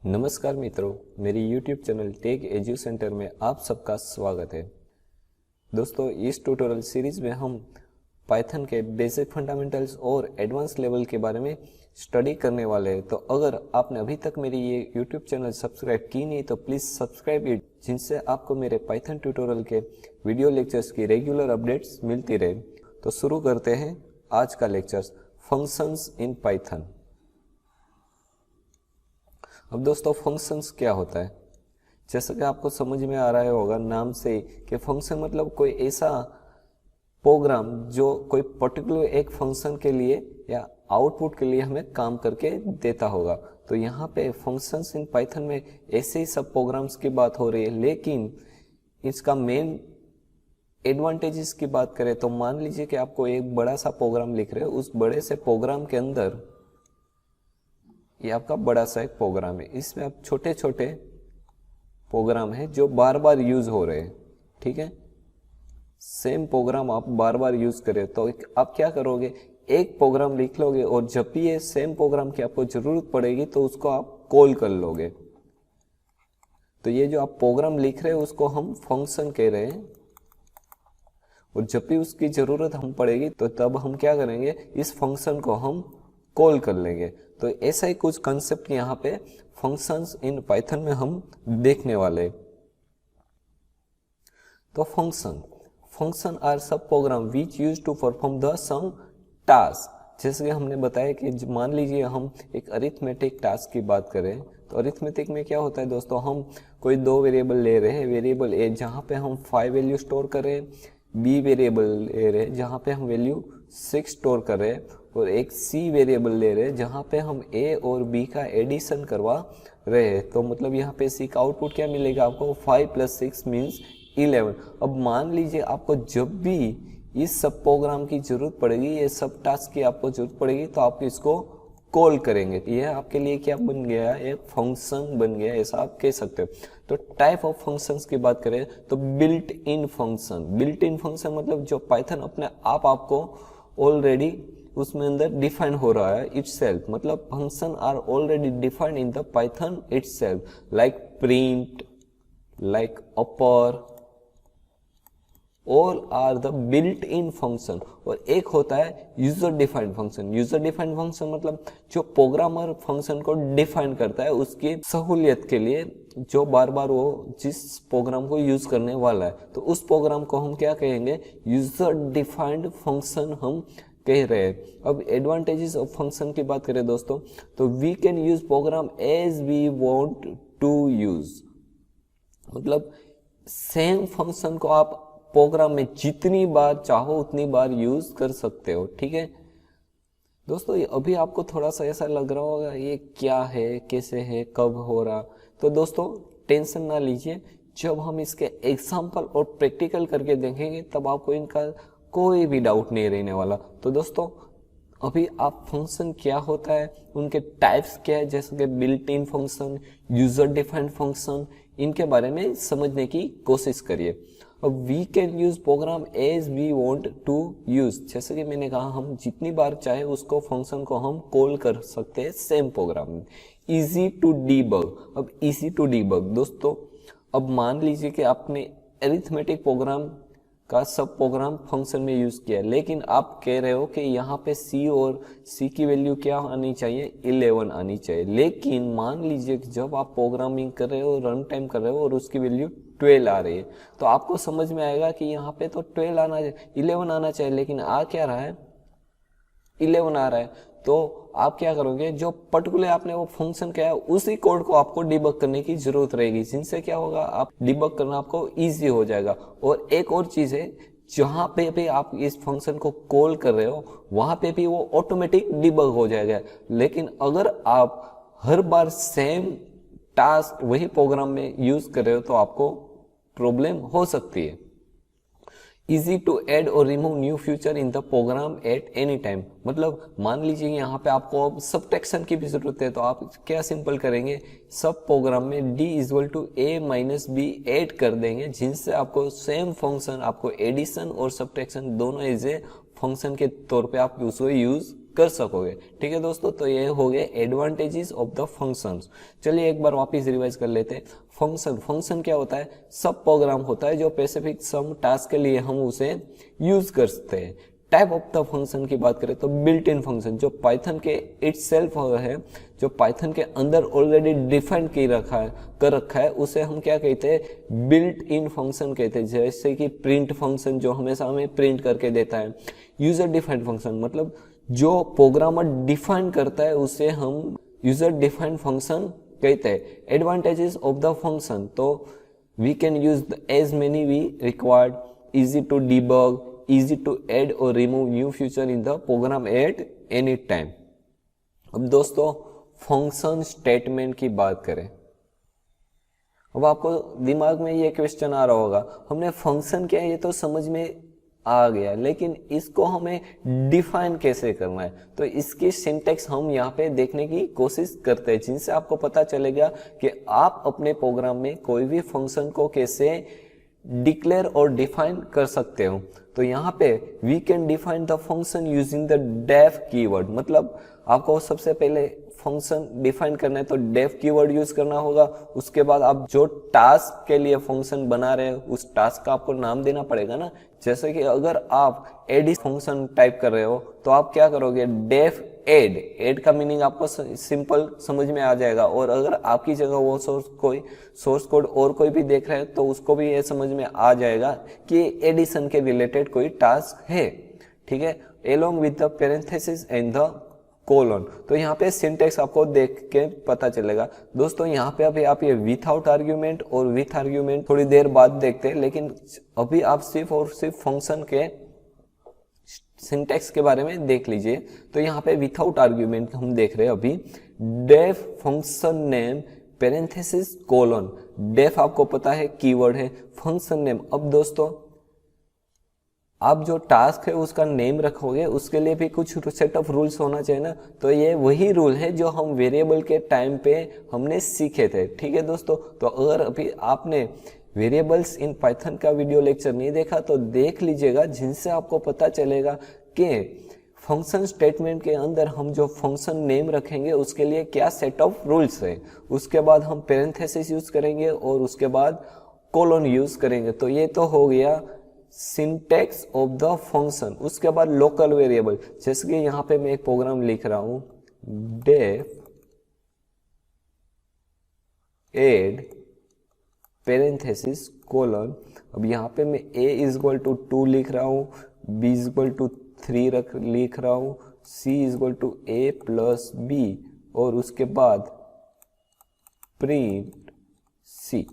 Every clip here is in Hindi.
नमस्कार मित्रों, मेरी YouTube channel tech edu centre में आप सबका स्वागत है। दोस्तों, इस ट्यूटोरियल सीरीज में हम पाइथन के बेसिक फंडामेंटल्स और एडवांस लेवल के बारे में स्टडी करने वाले हैं। तो अगर आपने अभी तक मेरी ये YouTube चैनल सब्सक्राइब की नहीं तो प्लीज़ सब्सक्राइब इट, जिनसे आपको मेरे पाइथन ट्यूटोरियल के वीडियो लेक्चर्स की रेगुलर अपडेट्स मिलती रहे। तो शुरू करते हैं आज का लेक्चर्स, फंक्शंस इन पाइथन। अब दोस्तों, फंक्शंस क्या होता है? जैसा कि आपको समझ में आ रहा होगा नाम से कि फंक्शन मतलब कोई ऐसा प्रोग्राम जो कोई पर्टिकुलर एक फंक्शन के लिए या आउटपुट के लिए हमें काम करके देता होगा। तो यहाँ पे फंक्शंस इन पाइथन में ऐसे ही सब प्रोग्राम्स की बात हो रही है, लेकिन इसका मेन एडवांटेजेस की बात करें तो मान लीजिए कि आपको एक बड़ा सा प्रोग्राम लिख रहे हो। उस बड़े से प्रोग्राम के अंदर ये आपका बड़ा सा एक प्रोग्राम है, इसमें आप छोटे छोटे प्रोग्राम है जो बार बार यूज हो रहे हैं। ठीक है, सेम प्रोग्राम आप बार बार यूज करें तो आप क्या करोगे, एक प्रोग्राम लिख लोगे और जब भी ये सेम प्रोग्राम की आपको जरूरत पड़ेगी तो उसको आप कॉल कर लोगे। तो ये जो आप प्रोग्राम लिख रहे हो उसको हम फंक्शन कह रहे हैं, और जब भी उसकी जरूरत हम पड़ेगी तो तब हम क्या करेंगे, इस फंक्शन को हम कॉल कर लेंगे। तो ऐसा ही कुछ कंसेप्ट यहाँ पे फंक्शंस इन पाइथन में हम देखने वाले। तो function are sub program which use to perform the some task. जैसे कि हमने बताया कि मान लीजिए हम एक अरिथमेटिक टास्क की बात करें तो अरिथमेटिक में क्या होता है दोस्तों, हम कोई दो वेरिएबल ले रहे हैं। वेरिएबल ए जहाँ पे हम 5 वैल्यू स्टोर कर रहे हैं, बी वेरिएबल ले रहे हैं जहाँ पे हम वैल्यू 6 स्टोर कर रहे हैं, और एक सी वेरिएबल ले रहे हैं जहाँ पे हम ए और बी का एडिशन करवा रहे हैं। तो मतलब यहाँ पे सी का आउटपुट क्या मिलेगा आपको, 5 + 6 मीन्स 11। अब मान लीजिए आपको जब भी इस सब प्रोग्राम की जरूरत पड़ेगी, ये सब टास्क की आपको जरूरत पड़ेगी तो आप इसको कॉल करेंगे। ये आपके लिए क्या बन गया, एक फंक्शन बन गया, ऐसा आप कह सकते हो। तो टाइप ऑफ फंक्शंस की बात करें तो बिल्ट इन फंक्शन मतलब जो पाइथन अपने आप आपको ऑलरेडी उसमें अंदर डिफाइन हो रहा है इटसेल्फ, मतलब function are already defined in the Python itself, like print, like upper, all are the built in function. और एक होता है यूजर डिफाइंड फंक्शन मतलब जो प्रोग्रामर फंक्शन को डिफाइन करता है उसकी सहूलियत के लिए, जो बार बार वो जिस प्रोग्राम को यूज करने वाला है तो उस प्रोग्राम को हम क्या कहेंगे, यूजर डिफाइंड फंक्शन हम कह रहे हैं। अब एडवांटेजेस ऑफ फंक्शन की बात करें दोस्तों तो we can use program as we want to use, मतलब सेम फंक्शन को आप प्रोग्राम में जितनी बार चाहो उतनी बार यूज कर सकते हो। ठीक है दोस्तों, अभी आपको थोड़ा सा ऐसा लग रहा होगा ये क्या है, कैसे है, कब हो रहा। तो दोस्तों टेंशन ना लीजिए, जब हम इसके एग्जाम्पल और प्रैक्टिकल करके देखेंगे तब आपको इनका कोई भी डाउट नहीं रहने वाला। तो दोस्तों अभी आप फंक्शन क्या होता है, उनके टाइप्स क्या है, जैसे कि built in function, user defined function, इनके बारे में समझने की कोशिश करिए। अब we can use program as we want to use, जैसे कि मैंने कहा हम जितनी बार चाहे उसको फंक्शन को हम कॉल कर सकते हैं सेम प्रोग्राम में। इजी टू डीबग, अब इजी टू डीबग दोस्तों, अब मान लीजिए कि आपने अरिथमेटिक प्रोग्राम का सब प्रोग्राम फंक्शन में यूज किया, लेकिन आप कह रहे हो कि यहाँ पे सी और सी की वैल्यू क्या आनी चाहिए, 11 आनी चाहिए। लेकिन मान लीजिए कि जब आप प्रोग्रामिंग कर रहे हो, रन टाइम कर रहे हो और उसकी वैल्यू 12 आ रही है, तो आपको समझ में आएगा कि यहाँ पे तो 12 आना, 11 आना चाहिए, लेकिन आ क्या रहा है, 11 आ रहा है। तो आप क्या करोगे, जो पर्टिकुलर आपने वो फंक्शन किया है उसी कोड को आपको डिबग करने की जरूरत रहेगी, जिनसे क्या होगा, आप डिबग करना आपको इजी हो जाएगा। और एक और चीज है, जहां पे भी आप इस फंक्शन को कॉल कर रहे हो वहां पे भी वो ऑटोमेटिक डिबग हो जाएगा। लेकिन अगर आप हर बार सेम टास्क वही प्रोग्राम में यूज कर रहे हो तो आपको प्रॉब्लम हो सकती है। इजी टू एड और remove new feature in the program at any time, मतलब मान लीजिए यहाँ पे आपको अब सबट्रैक्शन की भी जरूरत है तो आप क्या सिंपल करेंगे, सब प्रोग्राम में d = a - b ऐड कर देंगे, जिनसे आपको सेम फंक्शन, आपको एडिशन और सबट्रैक्शन दोनों एज ए फंक्शन के तौर पे आप उसको यूज कर सकोगे। ठीक है दोस्तों, तो ये हो गए एडवांटेजेस ऑफ द फंक्शंस। चलिए एक बार वापस रिवाइज कर लेते हैं। फंक्शन क्या होता है? सब प्रोग्राम होता है जो स्पेसिफिक सम टास्क के लिए हम उसे यूज करते हैं। टाइप ऑफ द फंक्शन की बात करें तो बिल्ट इन फंक्शन, जो पाइथन के इटसेल्फ है, जो पाइथन के अंदर ऑलरेडी डिफाइन कर रखा है, उसे हम क्या कहते हैं? बिल्ट इन फंक्शन कहते हैं। जैसे कि प्रिंट फंक्शन जो हमेशा हमें प्रिंट करके देता है। यूजर डिफाइंड फंक्शन मतलब जो प्रोग्रामर डिफाइन करता है उसे हम यूजर डिफाइंड फंक्शन कहते हैं। एडवांटेजेस ऑफ द फंक्शन, तो we can use as many we required, easy to debug, easy to add or remove new feature in the program at any time। अब दोस्तों फंक्शन स्टेटमेंट की बात करें। अब आपको दिमाग में ये क्वेश्चन आ रहा होगा, हमने फंक्शन क्या है ये तो समझ में आ गया, लेकिन इसको हमें डिफाइन कैसे करना है? तो इसकी सिंटेक्स हम यहाँ पे देखने की कोशिश करते हैं, जिनसे आपको पता चलेगा कि आप अपने प्रोग्राम में कोई भी फंक्शन को कैसे डिक्लेयर और डिफाइन कर सकते हो। तो यहाँ पे we can define the function using the def keyword. मतलब आपको सबसे पहले फंक्शन डिफाइन करना है तो डेफ कीवर्ड यूज करना होगा। उसके बाद आप जो टास्क के लिए फंक्शन बना रहे हैं उस टास्क का आपको नाम देना पड़ेगा ना। जैसे कि अगर आप एड फंक्शन टाइप कर रहे हो तो आप क्या करोगे? डेफ एड का मीनिंग आपको सिंपल समझ में आ जाएगा। और अगर आपकी जगह वो सोर्स कोड और कोई भी देख रहे हैं तो उसको भी ये समझ में आ जाएगा कि एडिशन के रिलेटेड कोई टास्क है। ठीक है, along with the parenthesis and the colon. तो यहाँ पे सिंटेक्स आपको देख के पता चलेगा। दोस्तों यहाँ पे अभी आप ये विथआउट आर्ग्यूमेंट और विथ आर्ग्यूमेंट थोड़ी देर बाद देखते हैं, लेकिन अभी आप सिर्फ और सिर्फ फंक्शन के सिंटेक्स के बारे में देख लीजिए। तो यहाँ पे विथआउट आर्ग्यूमेंट हम देख रहे हैं अभी। Def function name parenthesis colon. Def आपको पता है कीवर्ड है, फंक्शन नेम। अब दोस्तों आप जो टास्क है उसका नेम रखोगे, उसके लिए भी कुछ सेट ऑफ रूल्स होना चाहिए ना। तो ये वही रूल है जो हम वेरिएबल के टाइम पे हमने सीखे थे। ठीक है दोस्तों, तो अगर अभी आपने वेरिएबल्स इन पाइथन का वीडियो लेक्चर नहीं देखा तो देख लीजिएगा, जिनसे आपको पता चलेगा कि फंक्शन स्टेटमेंट के अंदर हम जो फंक्शन नेम रखेंगे उसके लिए क्या सेट ऑफ रूल्स है। उसके बाद हम पेरेंथेसिस यूज करेंगे और उसके बाद कोलन यूज करेंगे। तो ये तो हो गया सिंटेक्स ऑफ द फंक्शन। उसके बाद लोकल वेरिएबल, जैसे कि यहाँ पे मैं एक प्रोग्राम लिख रहा हूं, डेफ एड पेरेंथेसिस कोलन। अब यहाँ पे मैं a इज इक्वल टू 2 लिख रहा हूँ, b इज इक्वल टू 3 लिख रहा हूँ, c is equal to a plus b, और उसके बाद प्रिंट c।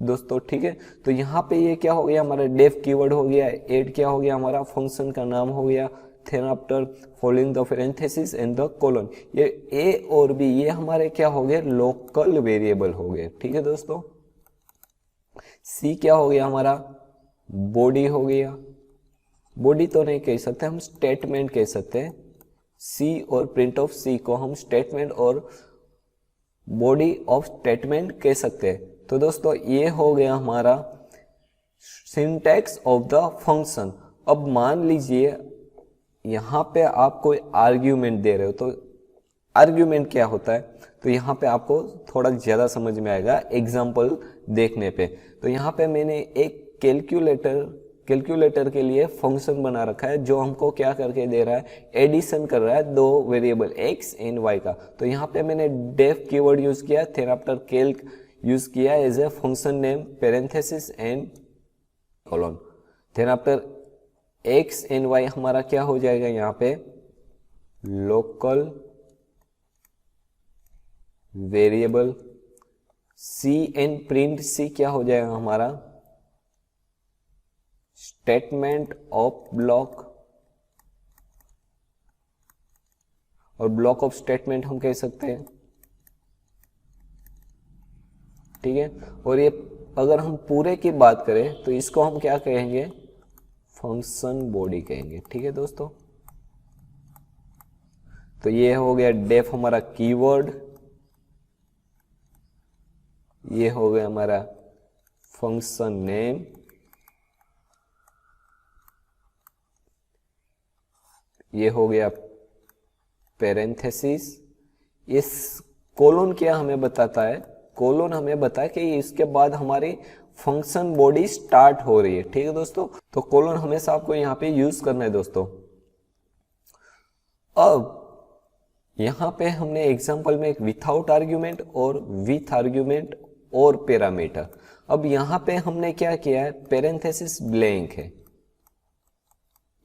दोस्तों ठीक है, तो यहाँ पे ये क्या हो गया? हमारा डेफ कीवर्ड हो गया, एड क्या हो गया? हमारा फंक्शन का नाम हो गया। Then after following the parenthesis and the colon. ये a और b ये हमारे क्या हो गए? लोकल वेरिएबल हो गए। ठीक है दोस्तों, सी क्या हो गया? हमारा बॉडी हो गया। बॉडी तो नहीं कह सकते, हम स्टेटमेंट कह सकते हैं। सी और प्रिंट ऑफ सी को हम स्टेटमेंट और बॉडी ऑफ स्टेटमेंट कह सकते हैं। तो दोस्तों ये हो गया हमारा सिंटैक्स ऑफ द फंक्शन। अब मान लीजिए यहां पे आप कोई आर्ग्यूमेंट दे रहे हो, तो आर्ग्यूमेंट क्या होता है? तो यहाँ पे आपको थोड़ा ज्यादा समझ में आएगा एग्जाम्पल देखने पे। तो यहाँ पे मैंने एक कैलकुलेटर के लिए फंक्शन बना रखा है जो हमको क्या करके दे रहा है? एडिशन कर रहा है दो वेरिएबल x एंड y का। तो यहाँ पे मैंने डेफ कीवर्ड यूज किया, फिर आफ्टर कैल्क यूज किया as a function name parenthesis and colon. Then after x and y हमारा क्या हो जाएगा? यहाँ पे local variable. c and print c क्या हो जाएगा? हमारा स्टेटमेंट ऑफ ब्लॉक, और ब्लॉक ऑफ स्टेटमेंट हम कह सकते हैं। ठीक है, और ये अगर हम पूरे की बात करें तो इसको हम क्या कहेंगे? फंक्शन बॉडी कहेंगे। ठीक है दोस्तों, तो ये हो गया डेफ हमारा कीवर्ड, ये हो गया हमारा फंक्शन नेम, ये हो गया पेरेंथेसिस, इस कोलोन क्या हमें बताता है, कोलोन हमें बताया कि इसके बाद हमारी फंक्शन बॉडी स्टार्ट हो रही है। ठीक है दोस्तों, तो कोलोन हमेशा आपको यहाँ पे यूज करना है दोस्तों। अब यहाँ पे हमने एग्जांपल में एक विथआउट आर्ग्यूमेंट और विथ आर्ग्यूमेंट और पैरामीटर। अब यहाँ पे हमने क्या किया है, पेरेंथेसिस ब्लैंक है,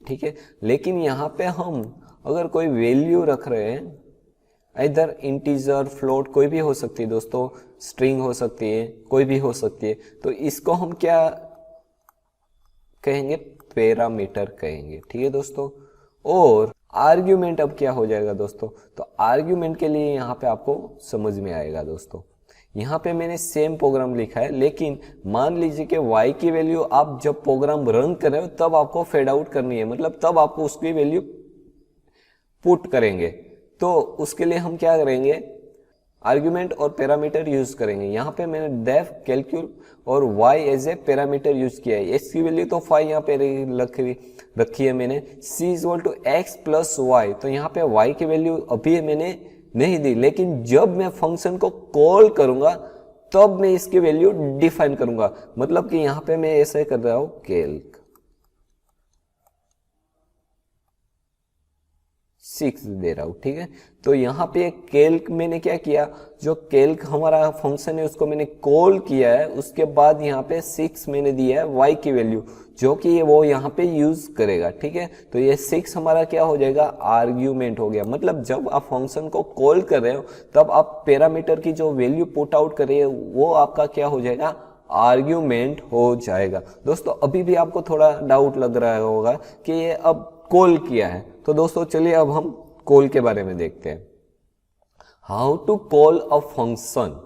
ठीक है, लेकिन यहाँ पे हम अगर कोई वैल्यू रख रहे हैं, इधर इंटीजर, फ्लोट, कोई भी हो सकती है दोस्तों, स्ट्रिंग हो सकती है, कोई भी हो सकती है, तो इसको हम क्या कहेंगे, पैरामीटर कहेंगे। ठीक है दोस्तों, और आर्ग्यूमेंट अब क्या हो जाएगा दोस्तों, तो आर्ग्यूमेंट के लिए यहाँ पे आपको समझ में आएगा दोस्तों। यहाँ पे मैंने सेम प्रोग्राम लिखा है, लेकिन मान लीजिए कि y की वैल्यू आप जब प्रोग्राम रन कर रहे हो तब आपको फेड आउट करनी है, मतलब तब आपको उसकी वैल्यू पुट करेंगे। तो उसके लिए हम क्या करेंगे, आर्ग्यूमेंट और पैरामीटर यूज करेंगे। यहाँ पे मैंने डेफ, कैलकुल और y as a parameter use किया है। x की वैल्यू तो 5 यहाँ पे रखी है मैंने, c equal to X plus Y, तो यहाँ पे y की वैल्यू अभी मैंने नहीं दी, लेकिन जब मैं फंक्शन को कॉल करूंगा तब मैं इसकी वैल्यू डिफाइन करूंगा। मतलब कि यहाँ पे मैं ऐसे कर रहा हूं, कैल्क 6 दे रहा हूं। ठीक है, तो यहाँ पे कैल्क मैंने क्या किया, जो कैल्क हमारा फंक्शन है उसको मैंने कॉल किया है, उसके बाद यहाँ पे 6 मैंने दिया है y की वैल्यू, जो कि वो यहाँ पे यूज करेगा। ठीक है, तो ये 6 हमारा क्या हो जाएगा, आर्ग्यूमेंट हो गया। मतलब जब आप फंक्शन को कॉल कर रहे हो तब आप पैरामीटर की जो वैल्यू पुट आउट कर रहे हो वो आपका क्या हो जाएगा, आर्ग्यूमेंट हो जाएगा। दोस्तों अभी भी आपको थोड़ा डाउट लग रहा होगा कि ये अब कॉल किया है, तो दोस्तों चलिए अब हम कॉल के बारे में देखते हैं। How to call a function,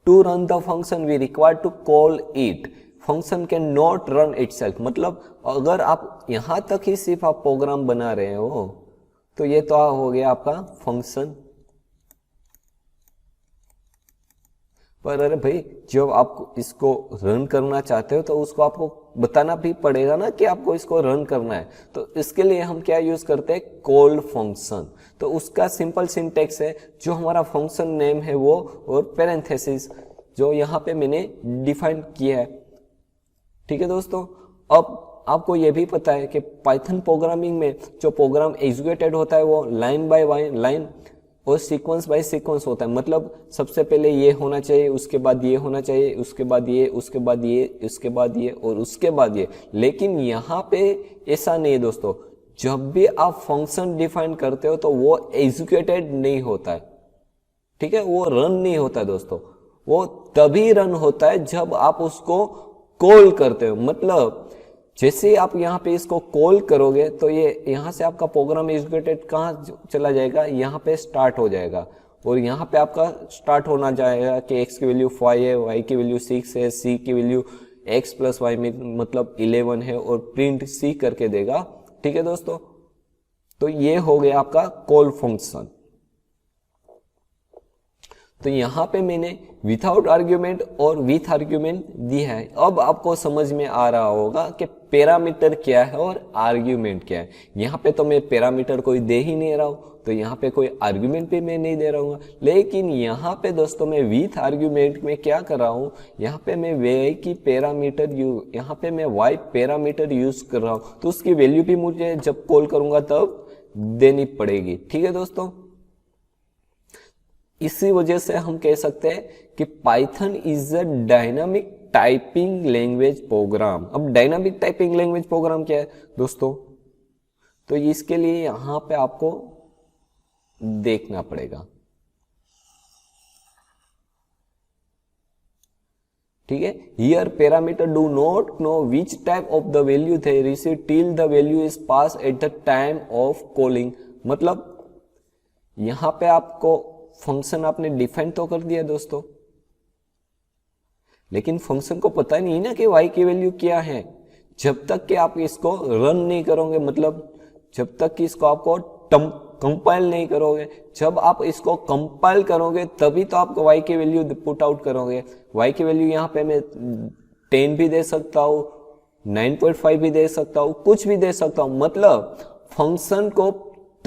to run the function we require to call it, function can not run itself. मतलब अगर आप यहां तक ही सिर्फ आप प्रोग्राम बना रहे हो तो ये तो हो गया आपका फंक्शन, पर अरे भाई जब आप इसको रन करना चाहते हो तो उसको आपको बताना भी पड़ेगा ना कि आपको इसको रन करना है। तो इसके लिए हम क्या यूज करते हैं, कॉल फंक्शन। तो उसका सिंपल सिंटेक्स है, जो हमारा फंक्शन नेम है वो और पैरेंथेसिस जो यहाँ पे मैंने डिफाइन किया है। ठीक है दोस्तों, अब आपको यह भी पता है कि पाइथन प्रोग्रामिंग में जो प्रोग्राम एग्जीक्यूटेड होता है वो लाइन बाय लाइन और सीक्वेंस बाय सीक्वेंस होता है। मतलब सबसे पहले ये होना चाहिए, उसके बाद ये होना चाहिए, उसके बाद ये, उसके बाद ये, उसके बाद ये और उसके बाद ये। लेकिन यहाँ पे ऐसा नहीं है दोस्तों, जब भी आप फंक्शन डिफाइन करते हो तो वो एग्जीक्यूटेड नहीं होता है। ठीक है, वो रन नहीं होता है दोस्तों, वो तभी रन होता है जब आप उसको कॉल करते हो। मतलब जैसे आप यहाँ पे इसको कॉल करोगे तो ये यहाँ से आपका प्रोग्राम एग्जीक्यूटेड कहाँ चला जाएगा, यहाँ पे स्टार्ट हो जाएगा। और यहाँ पे आपका स्टार्ट होना जाएगा कि x की वैल्यू 5 है, y की वैल्यू 6 है, c की वैल्यू x प्लस वाई में मतलब 11 है और प्रिंट c करके देगा। ठीक है दोस्तों, तो ये हो गया आपका कॉल फंक्शन। तो यहाँ पे मैंने विथआउट आर्ग्यूमेंट और विथ आर्ग्यूमेंट दिया है। अब आपको समझ में आ रहा होगा कि पैरामीटर क्या है और आर्ग्यूमेंट क्या है। यहाँ पे तो मैं पैरामीटर कोई दे ही नहीं रहा हूँ, तो यहाँ पे कोई आर्ग्यूमेंट भी मैं नहीं दे रहा हूँ। लेकिन यहाँ पे दोस्तों मैं विथ आर्ग्यूमेंट में क्या कर रहा हूँ, यहाँ पे मैं y की पैरामीटर यहाँ पे मैं y पैरामीटर यूज कर रहा हूँ, तो उसकी वैल्यू भी मुझे जब कॉल करूंगा तब देनी पड़ेगी। ठीक है दोस्तों, इसी वजह से हम कह सकते हैं कि Python is a dynamic typing language program. अब डायनामिक टाइपिंग लैंग्वेज प्रोग्राम क्या है दोस्तों, तो इसके लिए यहां पे आपको देखना पड़ेगा। ठीक है, here parameter do not know which type of the value they receive till the value is pass at the time of calling. मतलब यहां पे आपको फंक्शन आपने डिफाइन तो कर दिया दोस्तों, लेकिन फंक्शन को पता नहीं ना कि y की वैल्यू क्या है। जब तक कि आप इसको रन नहीं करोगे, मतलब जब तक कि इसको आपको कंपाइल नहीं करोगे, जब आप इसको कंपाइल करोगे तभी तो आप y की वैल्यू पुट आउट करोगे। y की वैल्यू यहाँ पे मैं 10 भी दे सकता हूँ, 9.5 भी दे सकता हूँ, कुछ भी दे सकता हूँ। मतलब फंक्शन को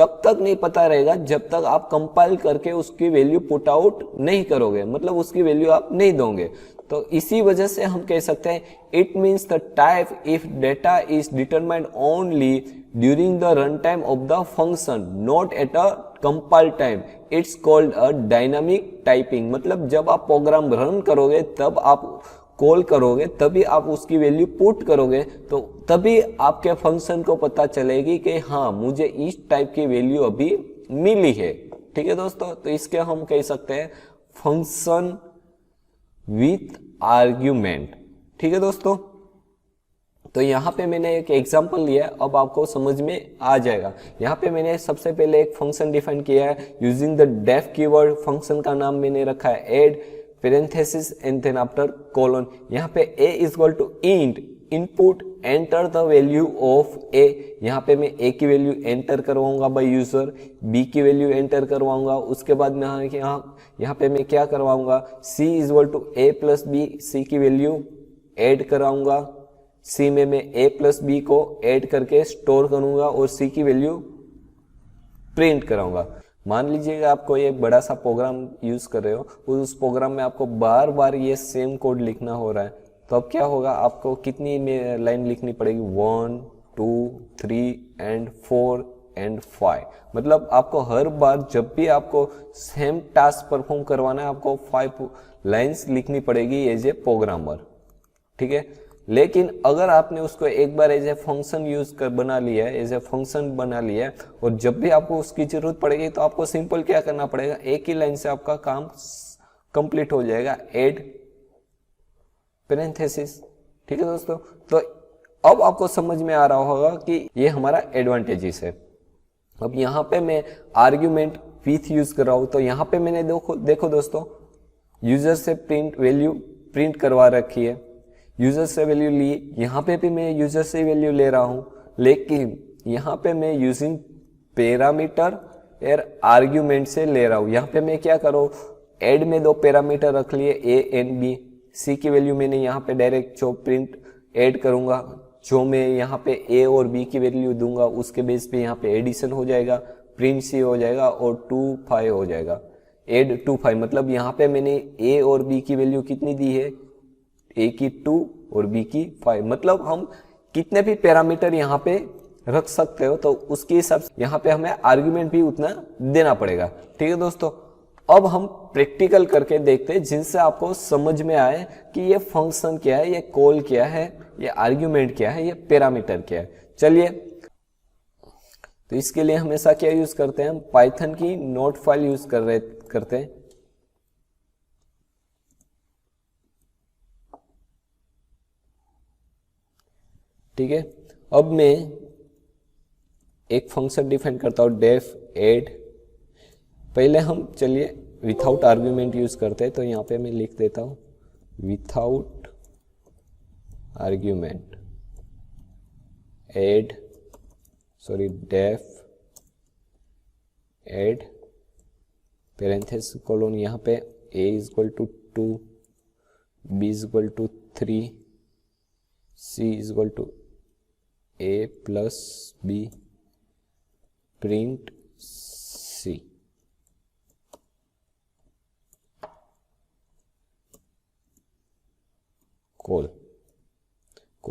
तब तक नहीं पता रहेगा जब तक आप कंपाइल करके उसकी वैल्यू पुट आउट नहीं करोगे, मतलब उसकी वैल्यू आप नहीं दोगे। तो इसी वजह से हम कह सकते हैं it means the type if data is determined only during the run time of the function not at a compile time, it's called a dynamic typing. मतलब जब आप प्रोग्राम रन करोगे तब आप कॉल करोगे, तभी आप उसकी वैल्यू पुट करोगे, तो तभी आपके फंक्शन को पता चलेगी कि हाँ मुझे इस टाइप की वैल्यू अभी मिली है। ठीक है दोस्तों, तो इसके हम कह सकते हैं फंक्शन विथ आर्ग्यूमेंट। ठीक है दोस्तों, तो यहाँ पे मैंने एक एग्जांपल लिया है, अब आपको समझ में आ जाएगा। यहाँ पे मैंने सबसे पहले एक फंक्शन डिफाइन किया है using the def keyword. Function का नाम मैंने रखा है add parenthesis and then after colon. यहाँ पे a is equal to int input enter the value of a। यहाँ पे मैं a की वैल्यू एंटर करवाऊंगा बाय यूजर, b की वैल्यू एंटर करवाऊंगा, उसके बाद मैं यहाँ पे मैं क्या करवाऊंगा c is equal to a plus b, c की वैल्यू ऐड कराऊंगा, c में मैं a प्लस b को ऐड करके स्टोर करूंगा और c की वैल्यू प्रिंट कराऊंगा। मान लीजिएगा आप कोई एक बड़ा सा प्रोग्राम यूज कर रहे हो, उस प्रोग्राम में आपको बार बार ये सेम कोड लिखना हो रहा है, तो अब क्या होगा, आपको कितनी लाइन लिखनी पड़ेगी 1 2 3 एंड 4 एंड 5। मतलब आपको हर बार जब भी आपको सेम टास्क परफॉर्म करवाना है आपको 5 लाइन्स लिखनी पड़ेगी एज ए प्रोग्रामर। ठीक है, लेकिन अगर आपने उसको एक बार एज ए फंक्शन यूज कर बना लिया है, एज ए फंक्शन बना लिया है, और जब भी आपको उसकी जरूरत पड़ेगी तो आपको सिंपल क्या करना पड़ेगा, एक ही लाइन से आपका काम कंप्लीट हो जाएगा, ऐड पेरेंथेसिस। ठीक है दोस्तों, तो अब आपको समझ में आ रहा होगा कि ये हमारा एडवांटेजेस है। अब यहाँ पे मैं आर्ग्यूमेंट विथ यूज कर रहा हूं, तो यहाँ पे मैंने देखो दोस्तों यूजर से प्रिंट वैल्यू प्रिंट करवा रखी है, यूजर से वैल्यू ली, यहाँ पे भी मैं यूजर से वैल्यू ले रहा हूं, लेकिन यहाँ पे मैं यूजिंग पैरामीटर और आर्ग्यूमेंट से ले रहा हूं। यहाँ पे मैं क्या करूँ, ऐड में 2 पैरामीटर रख लिए a एंड b, c की वैल्यू मैंने यहाँ पे डायरेक्ट जो प्रिंट ऐड करूंगा, जो मैं यहाँ पे a और b की वैल्यू दूंगा उसके बेस पे यहाँ पे एडिशन हो जाएगा, प्रिंट c हो जाएगा और 2 5 हो जाएगा, ऐड 2 5। मतलब यहाँ पे मैंने a और b की वैल्यू कितनी दी है, a की 2 और b की 5। मतलब हम कितने भी पैरामीटर यहाँ पे रख सकते हो, तो उसके हिसाब से यहाँ पे हमें आर्गुमेंट भी उतना देना पड़ेगा। ठीक है दोस्तों, अब हम प्रैक्टिकल करके देखते हैं जिनसे आपको समझ में आए कि ये फंक्शन क्या है, ये कॉल क्या है, ये आर्ग्यूमेंट क्या है, ये पैरामीटर क्या है। चलिए, तो इसके लिए हमेशा क्या यूज करते हैं, हम पाइथन की नोट फाइल यूज करते हैं। ठीक है, अब मैं एक फंक्शन डिफाइन करता हूं डेफ ऐड। पहले हम चलिए विथआउट आर्ग्यूमेंट यूज करते हैं, तो यहां पे मैं लिख देता हूं without argument add def add parenthesis colon, यहाँ पे a is equal to 2, b is equal to 3, c is equal to a plus b, print c। Call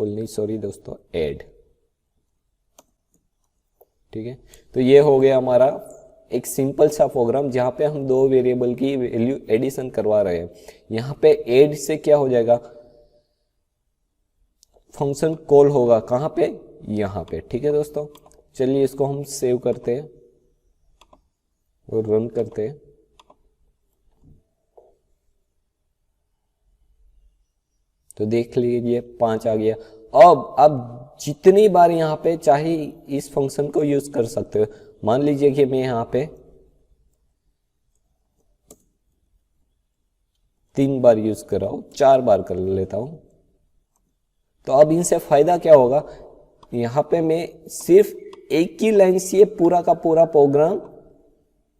नहीं, सॉरी दोस्तों, ऐड। ठीक है, तो ये हो गया हमारा एक सिंपल सा प्रोग्राम जहां पे हम 2 वेरिएबल की वैल्यू एडिशन करवा रहे हैं। यहां पे ऐड से क्या हो जाएगा, फंक्शन कॉल होगा कहां पे, यहां पे। ठीक है दोस्तों, चलिए इसको हम सेव करते हैं और रन करते हैं। तो देख लीजिए 5 आ गया। अब आप जितनी बार यहाँ पे चाहे इस फंक्शन को यूज कर सकते हो। मान लीजिए कि मैं यहाँ पे 3 बार यूज कर रहा हूं, 4 बार कर लेता हूं, तो अब इनसे फायदा क्या होगा, यहाँ पे मैं सिर्फ एक ही लाइन से पूरा का पूरा प्रोग्राम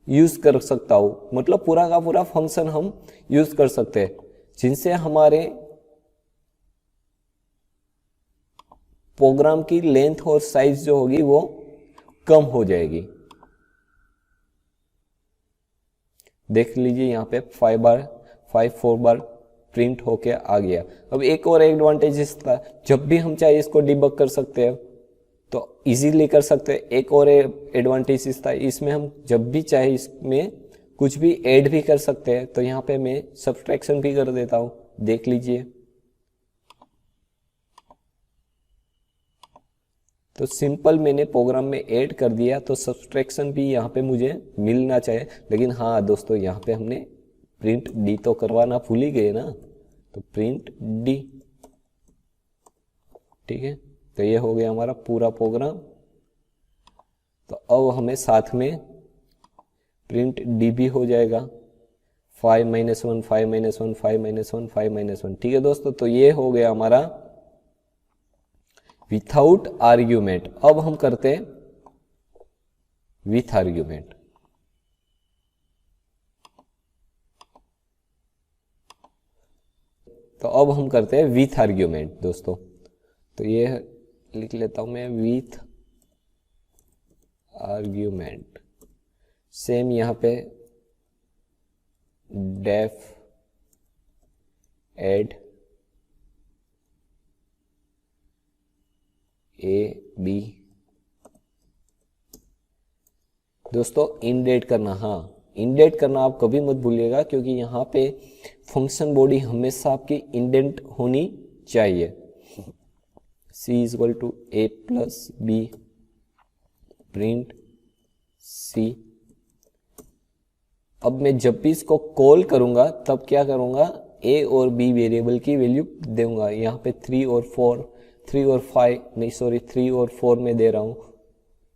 यूज कर सकता हूं। मतलब पूरा का पूरा फंक्शन हम यूज कर सकते हैं, जिनसे हमारे प्रोग्राम की लेंथ और साइज जो होगी वो कम हो जाएगी। देख लीजिए यहाँ पे 4 बार प्रिंट होके आ गया। अब एक और एडवांटेज था, जब भी हम चाहे इसको डिबग कर सकते हैं तो इजीली कर सकते हैं। एक और एडवांटेज था, इसमें हम जब भी चाहे इसमें कुछ भी ऐड भी कर सकते हैं। तो यहाँ पे मैं सब्सट्रैक्शन भी कर देता हूँ, देख लीजिए। तो सिंपल मैंने प्रोग्राम में ऐड कर दिया, तो सब्सट्रैक्शन भी यहाँ पे मुझे मिलना चाहिए। लेकिन हाँ दोस्तों, यहाँ पे हमने प्रिंट डी तो करवाना भूल ही गए ना, तो प्रिंट डी, ठीक है। तो ये हो गया हमारा पूरा प्रोग्राम। तो अब हमें साथ में प्रिंट डी भी हो जाएगा, 5 - 1 5 - 1 5 - 1 5 - 1, ठीक है दोस्तों। तो ये हो गया हमारा विथआउट आर्ग्यूमेंट। अब हम करते हैं विथ आर्ग्यूमेंट। तो अब हम करते हैं विथ आर्ग्यूमेंट दोस्तों। तो ये लिख लेता हूं मैं, विथ आर्ग्यूमेंट। सेम यहां पे डेफ एड ए बी। दोस्तों इंडेंट करना, हाँ इंडेंट करना आप कभी मत भूलिएगा, क्योंकि यहाँ पे फंक्शन बॉडी हमेशा आपकी इंडेंट होनी चाहिए। C = A + B print C। अब मैं जब भी इसको कॉल करूंगा तब क्या करूंगा, A और B वेरिएबल की वैल्यू दूंगा। यहाँ पे 3 और 4 में दे रहा हूं,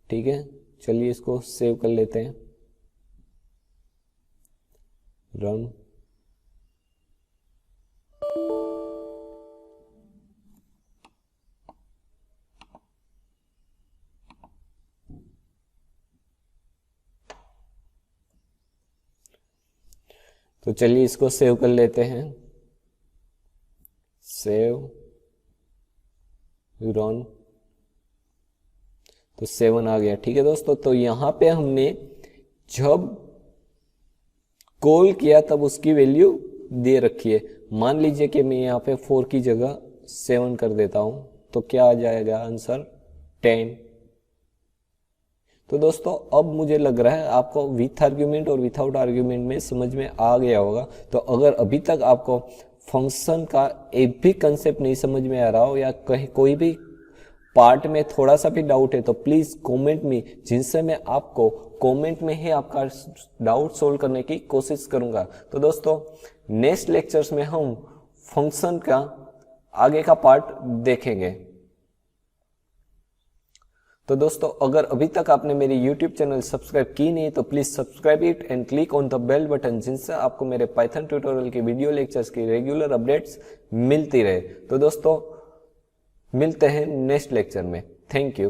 ठीक है। चलिए इसको सेव कर लेते हैं, रन। तो चलिए इसको सेव कर लेते हैं, सेव, रन। तो 7 आ गया, ठीक है दोस्तों। तो यहां पे हमने जब कॉल किया तब उसकी वैल्यू दे रखी है। मान लीजिए कि मैं यहाँ पे 4 की जगह 7 कर देता हूं, तो क्या आ जाएगा आंसर, 10। तो दोस्तों अब मुझे लग रहा है आपको विथ आर्ग्यूमेंट और विथआउट आर्ग्यूमेंट में समझ में आ गया होगा। तो अगर अभी तक आपको फंक्शन का एक भी कंसेप्ट नहीं समझ में आ रहा हो, या कहीं कोई भी पार्ट में थोड़ा सा भी डाउट है, तो प्लीज कमेंट में, जिनसे मैं आपको कमेंट में ही आपका डाउट सोल्व करने की कोशिश करूंगा। तो दोस्तों नेक्स्ट लेक्चर्स में हम फंक्शन का आगे का पार्ट देखेंगे। तो दोस्तों अगर अभी तक आपने मेरी YouTube चैनल सब्सक्राइब की नहीं, तो please subscribe it and click on the bell button, जिनसे आपको मेरे पाइथन ट्यूटोरियल के वीडियो लेक्चर्स की रेगुलर अपडेट्स मिलती रहे। तो दोस्तों मिलते हैं नेक्स्ट लेक्चर में। Thank you.